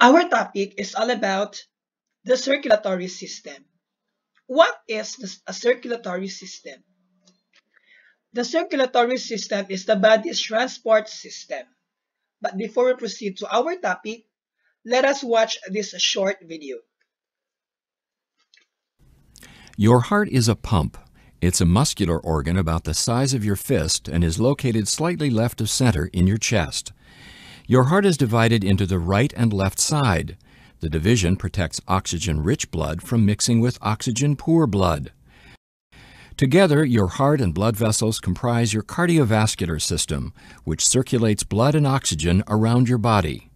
Our topic is all about the circulatory system. What is a circulatory system? The circulatory system is the body's transport system. But before we proceed to our topic, let us watch this short video. Your heart is a pump. It's a muscular organ about the size of your fist and is located slightly left of center in your chest. Your heart is divided into the right and left side. The division protects oxygen-rich blood from mixing with oxygen-poor blood. Together, your heart and blood vessels comprise your cardiovascular system, which circulates blood and oxygen around your body.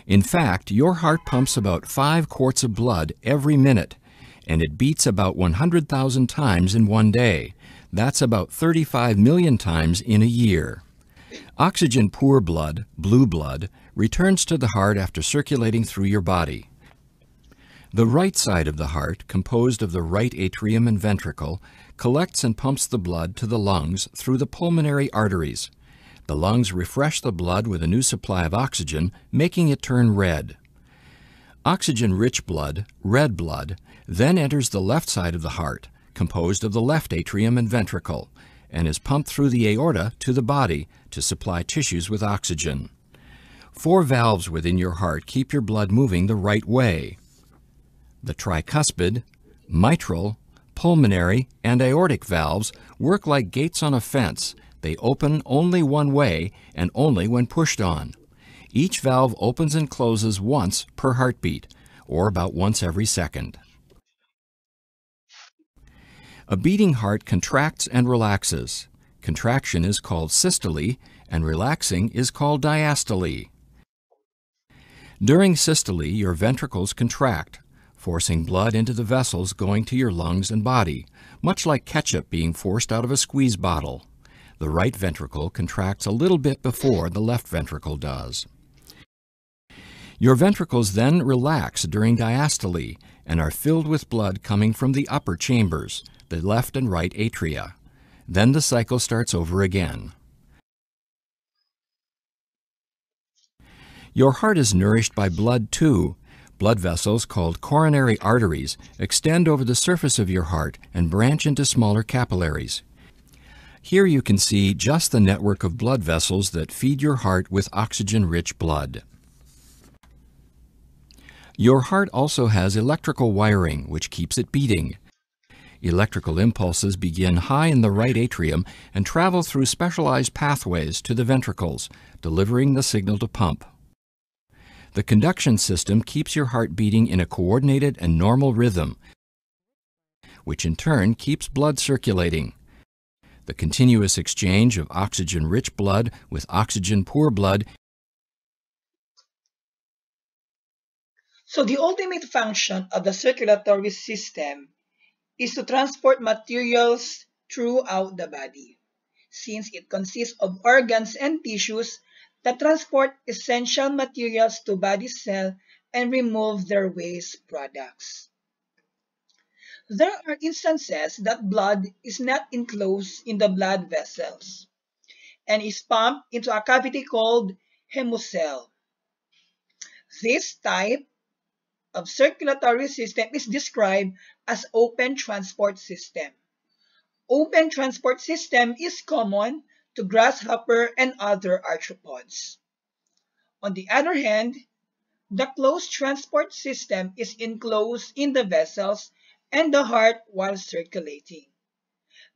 In fact, your heart pumps about 5 quarts of blood every minute, and it beats about 100,000 times in one day. That's about 35 million times in a year. Oxygen-poor blood, blue blood, returns to the heart after circulating through your body. The right side of the heart, composed of the right atrium and ventricle, collects and pumps the blood to the lungs through the pulmonary arteries. The lungs refresh the blood with a new supply of oxygen, making it turn red. Oxygen-rich blood, red blood, then enters the left side of the heart, composed of the left atrium and ventricle, and is pumped through the aorta to the body to supply tissues with oxygen. 4 valves within your heart keep your blood moving the right way. The tricuspid, mitral, pulmonary, and aortic valves work like gates on a fence. They open only one way and only when pushed on. Each valve opens and closes once per heartbeat, or about once every second. A beating heart contracts and relaxes. Contraction is called systole, and relaxing is called diastole. During systole, your ventricles contract, forcing blood into the vessels going to your lungs and body, much like ketchup being forced out of a squeeze bottle. The right ventricle contracts a little bit before the left ventricle does. Your ventricles then relax during diastole and are filled with blood coming from the upper chambers, the left and right atria. Then the cycle starts over again. Your heart is nourished by blood too. Blood vessels called coronary arteries extend over the surface of your heart and branch into smaller capillaries. Here you can see just the network of blood vessels that feed your heart with oxygen-rich blood. Your heart also has electrical wiring, which keeps it beating. Electrical impulses begin high in the right atrium and travel through specialized pathways to the ventricles, delivering the signal to pump. The conduction system keeps your heart beating in a coordinated and normal rhythm, which in turn keeps blood circulating. The continuous exchange of oxygen-rich blood with oxygen-poor blood. So the ultimate function of the circulatory system is to transport materials throughout the body, since it consists of organs and tissues that transport essential materials to body cells and remove their waste products. There are instances that blood is not enclosed in the blood vessels and is pumped into a cavity called hemocell. This type of circulatory system is described as open transport system. Open transport system is common to grasshopper and other arthropods. On the other hand, the closed transport system is enclosed in the vessels and the heart while circulating.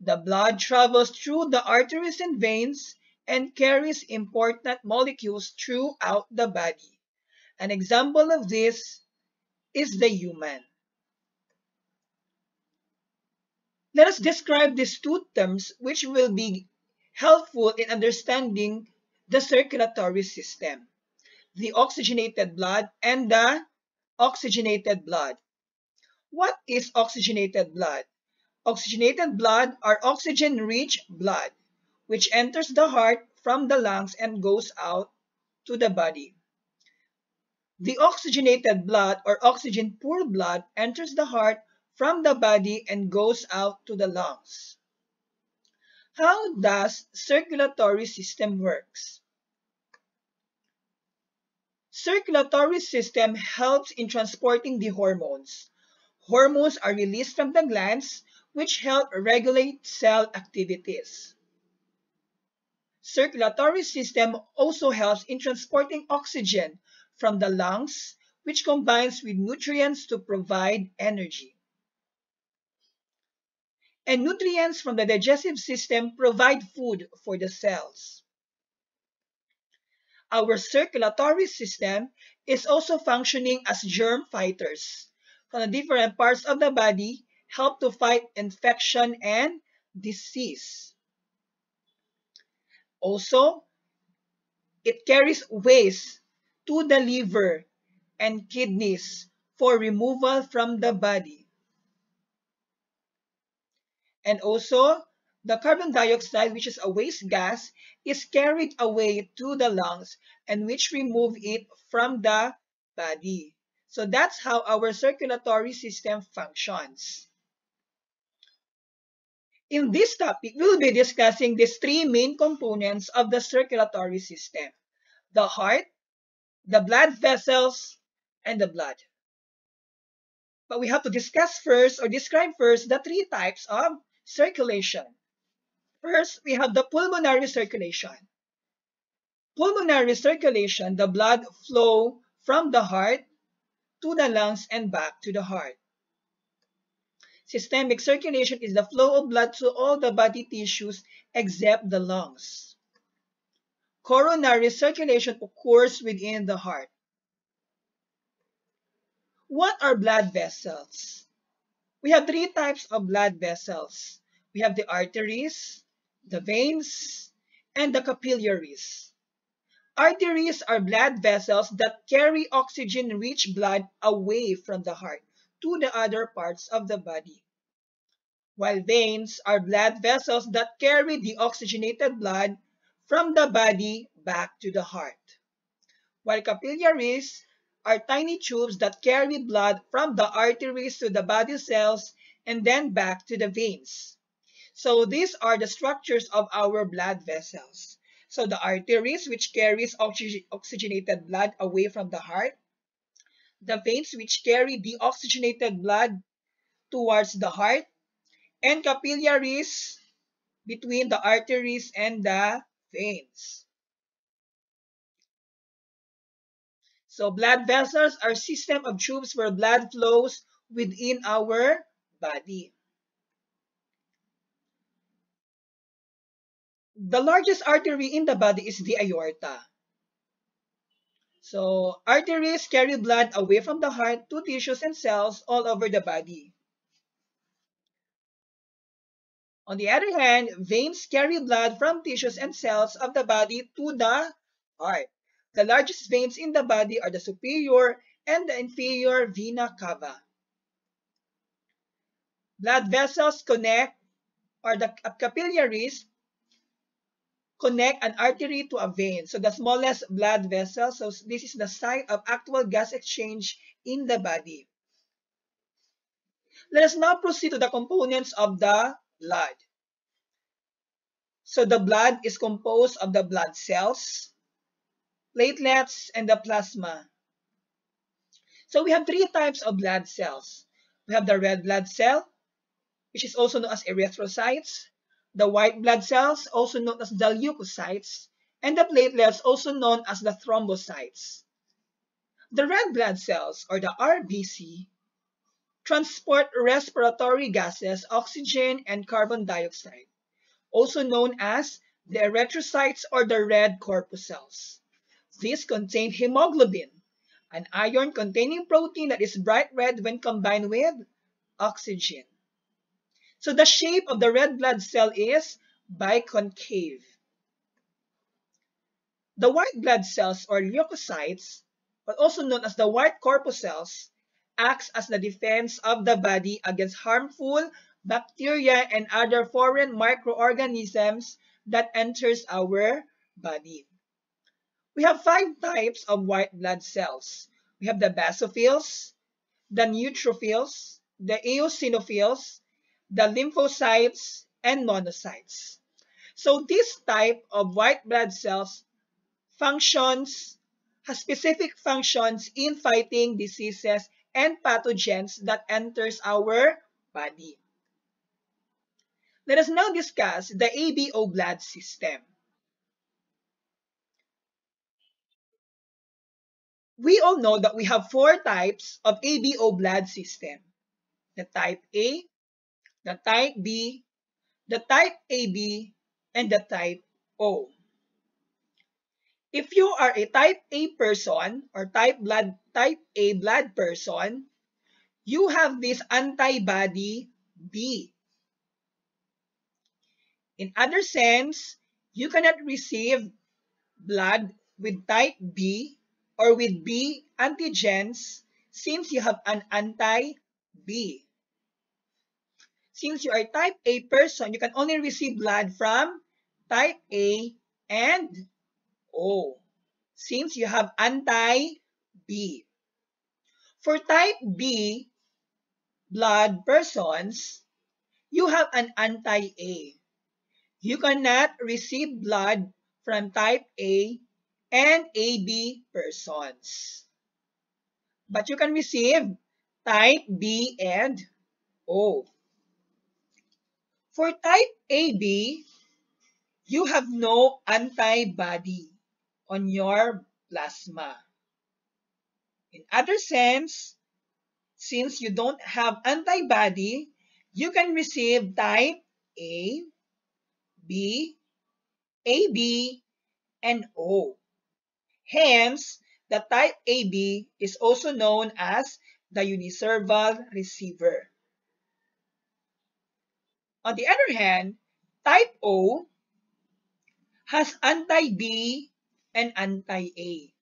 The blood travels through the arteries and veins and carries important molecules throughout the body. An example of this is the human. Let us describe these two terms which will be helpful in understanding the circulatory system: the oxygenated blood and the oxygenated blood. What is oxygenated blood? Oxygenated blood are oxygen-rich blood, which enters the heart from the lungs and goes out to the body. The oxygenated blood or oxygen-poor blood enters the heart from the body and goes out to the lungs. How does circulatory system works? circulatory system helps in transporting the hormones. Hormones are released from the glands, which help regulate cell activities. Circulatory system also helps in transporting oxygen from the lungs, which combines with nutrients to provide energy. And nutrients from the digestive system provide food for the cells. Our circulatory system is also functioning as germ fighters. From the different parts of the body help to fight infection and disease. Also, it carries waste to the liver and kidneys for removal from the body. And also, the carbon dioxide, which is a waste gas, is carried away to the lungs and which remove it from the body. So that's how our circulatory system functions. In this topic, we'll be discussing these three main components of the circulatory system: the heart, the blood vessels, and the blood. But we have to discuss first or describe first the three types of circulation. First, we have the pulmonary circulation. Pulmonary circulation, the blood flow from the heart to the lungs and back to the heart. Systemic circulation is the flow of blood to all the body tissues except the lungs. Coronary circulation occurs within the heart. What are blood vessels? We have three types of blood vessels. We have the arteries, the veins, and the capillaries. Arteries are blood vessels that carry oxygen-rich blood away from the heart to the other parts of the body, while veins are blood vessels that carry the oxygenated blood from the body back to the heart, while capillaries are tiny tubes that carry blood from the arteries to the body cells and then back to the veins. So these are the structures of our blood vessels. So the arteries, which carries oxygenated blood away from the heart, the veins, which carry the oxygenated blood towards the heart, and capillaries between the arteries and the veins. So blood vessels are a system of tubes where blood flows within our body. The largest artery in the body is the aorta. So arteries carry blood away from the heart to tissues and cells all over the body. On the other hand, veins carry blood from tissues and cells of the body to the heart. The largest veins in the body are the superior and the inferior vena cava. Blood vessels connect, or the capillaries connect an artery to a vein. So the smallest blood vessel, so this is the site of actual gas exchange in the body. Let us now proceed to the components of the blood. So the blood is composed of the blood cells, platelets, and the plasma. So we have three types of blood cells. We have the red blood cell, which is also known as erythrocytes, the white blood cells, also known as the leukocytes, and the platelets, also known as the thrombocytes. The red blood cells, or the RBC, transport respiratory gases, oxygen, and carbon dioxide, also known as the erythrocytes or the red corpuscles. These contain hemoglobin, an iron-containing protein that is bright red when combined with oxygen. So the shape of the red blood cell is biconcave. The white blood cells or leukocytes, but also known as the white corpuscles, acts as the defense of the body against harmful bacteria and other foreign microorganisms that enters our body. We have five types of white blood cells. We have the basophils, the neutrophils, the eosinophils, the lymphocytes, and monocytes. So this type of white blood cells functions has specific functions in fighting diseases and pathogens that enters our body. Let us now discuss the ABO blood system. We all know that we have four types of ABO blood system: the type A, the type B, the type AB, and the type O. If you are a type A person or type A blood person, you have this antibody B. In other sense, you cannot receive blood with type B or with B antigens since you have an anti-B. Since you are type A person, you can only receive blood from type A and O since you have anti-B. For type B blood persons, you have an anti-A. You cannot receive blood from type A and AB persons. But you can receive type B and O. For type AB, you have no antibody on your plasma. In other sense, since you don't have antibody, you can receive type A, B, AB, and O. Hence, the type AB is also known as the unicerval receiver. On the other hand, type O has anti-B and anti-A.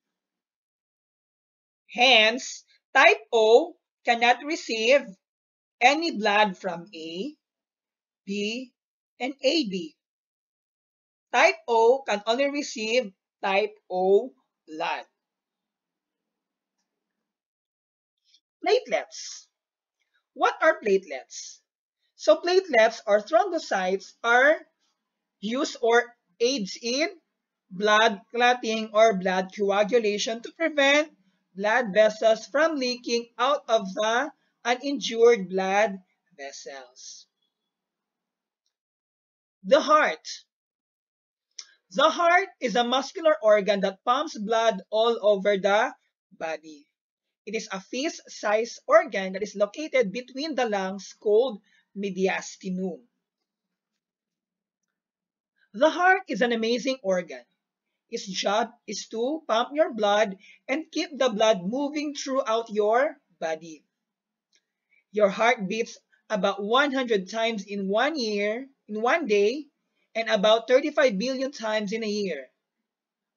Hence, type O cannot receive any blood from A, B, and AB. Type O can only receive type O blood. Platelets. What are platelets? So platelets or thrombocytes are used or aids in blood clotting or blood coagulation to prevent blood vessels from leaking out of the uninjured blood vessels. The heart. The heart is a muscular organ that pumps blood all over the body. It is a fist-sized organ that is located between the lungs called mediastinum. The heart is an amazing organ. Its job is to pump your blood and keep the blood moving throughout your body. Your heart beats about 100 times in 1 year, in 1 day, and about 35 billion times in a year.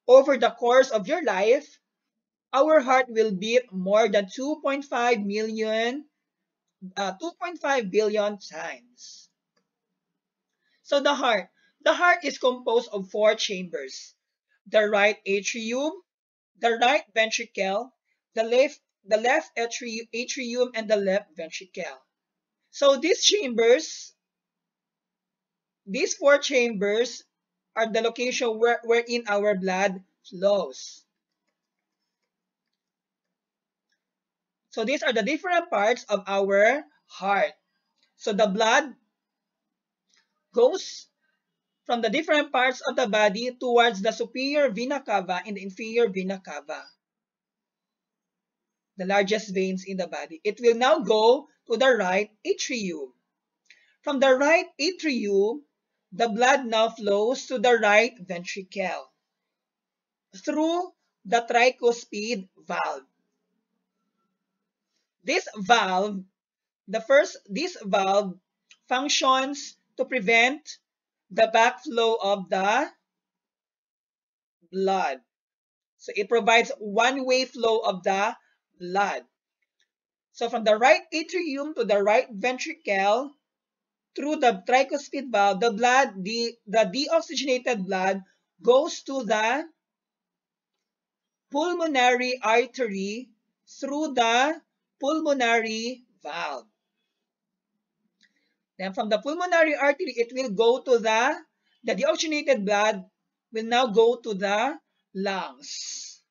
Over the course of your life, our heart will beat more than 2.5 billion times. So the heart is composed of four chambers: the right atrium, the right ventricle, the left atrium, and the left ventricle. So these four chambers are the location wherein our blood flows. So these are the different parts of our heart. So the blood goes from the different parts of the body towards the superior vena cava and the inferior vena cava, the largest veins in the body. It will now go to the right atrium. From the right atrium, the blood now flows to the right ventricle through the tricuspid valve. This valve, this valve functions to prevent the backflow of the blood. So it provides one-way flow of the blood. So from the right atrium to the right ventricle, through the tricuspid valve, the deoxygenated blood goes to the pulmonary artery through the pulmonary valve. Then from the pulmonary artery, it will go to the deoxygenated blood will now go to the lungs.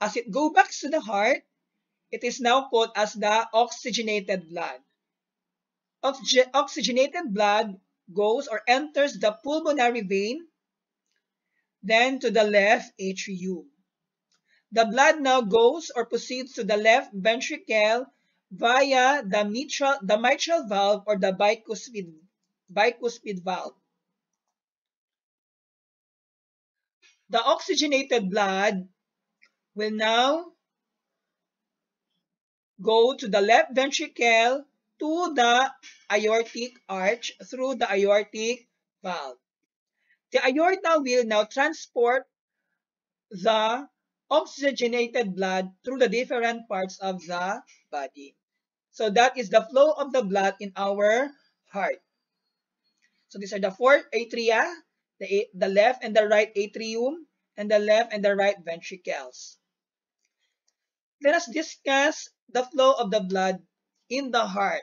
As it goes back to the heart, it is now called as the oxygenated blood. Oxygenated blood goes or enters the pulmonary vein, then to the left atrium. The blood now goes or proceeds to the left ventricle via the mitral valve or the bicuspid valve. The oxygenated blood will now go to the left ventricle to the aortic arch through the aortic valve. The aorta will now transport the oxygenated blood through the different parts of the body. So that is the flow of the blood in our heart. So these are the four atria, the left and the right atrium, and the left and the right ventricles. Let us discuss the flow of the blood in the heart.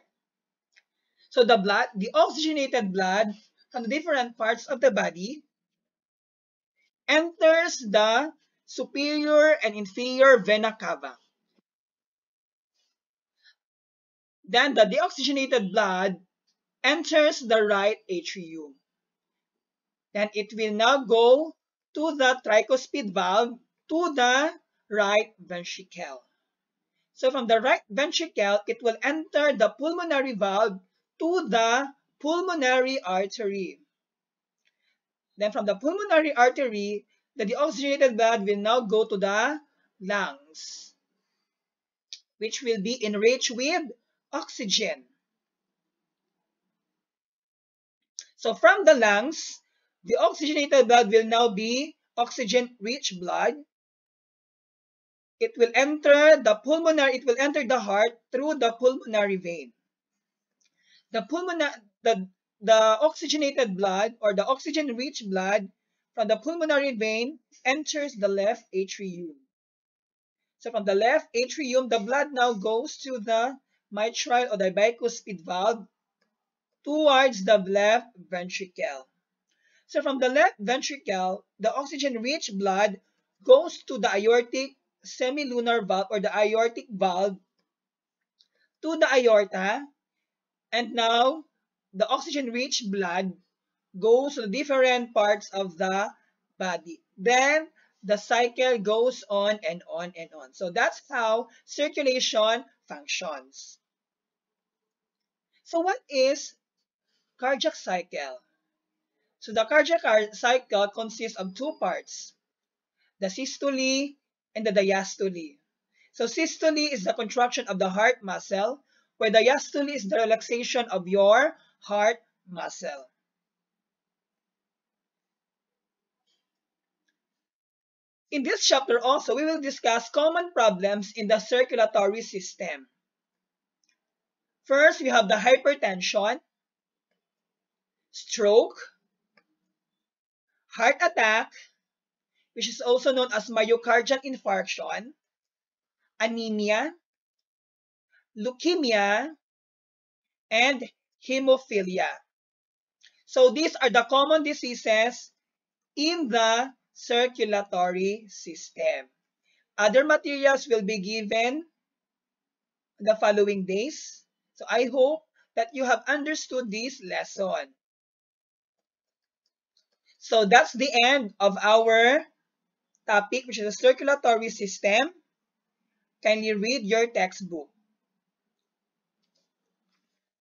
So the oxygenated blood from the different parts of the body enters the superior and inferior vena cava. Then the deoxygenated blood enters the right atrium. Then it will now go to the tricuspid valve to the right ventricle. So from the right ventricle, it will enter the pulmonary valve to the pulmonary artery. Then from the pulmonary artery, the deoxygenated blood will now go to the lungs, which will be enriched with oxygen. So from the lungs, the oxygenated blood will now be oxygen-rich blood. It will enter the heart through the pulmonary vein. The oxygenated blood or the oxygen-rich blood from the pulmonary vein enters the left atrium. So from the left atrium, the blood now goes to the mitral or the bicuspid valve towards the left ventricle. So from the left ventricle, the oxygen-rich blood goes to the aortic semilunar valve or the aortic valve to the aorta, and now the oxygen-rich blood goes to the different parts of the body. Then the cycle goes on and on and on. So that's how circulation functions. So what is cardiac cycle? So the cardiac cycle consists of two parts, the systole and the diastole. So systole is the contraction of the heart muscle, where diastole is the relaxation of your heart muscle. In this chapter also, we will discuss common problems in the circulatory system. First, we have the hypertension, stroke, heart attack, which is also known as myocardial infarction, anemia, leukemia, and hemophilia. So these are the common diseases in the circulatory system. Other materials will be given the following days. So I hope that you have understood this lesson. So that's the end of our topic, which is the circulatory system. Kindly read your textbook.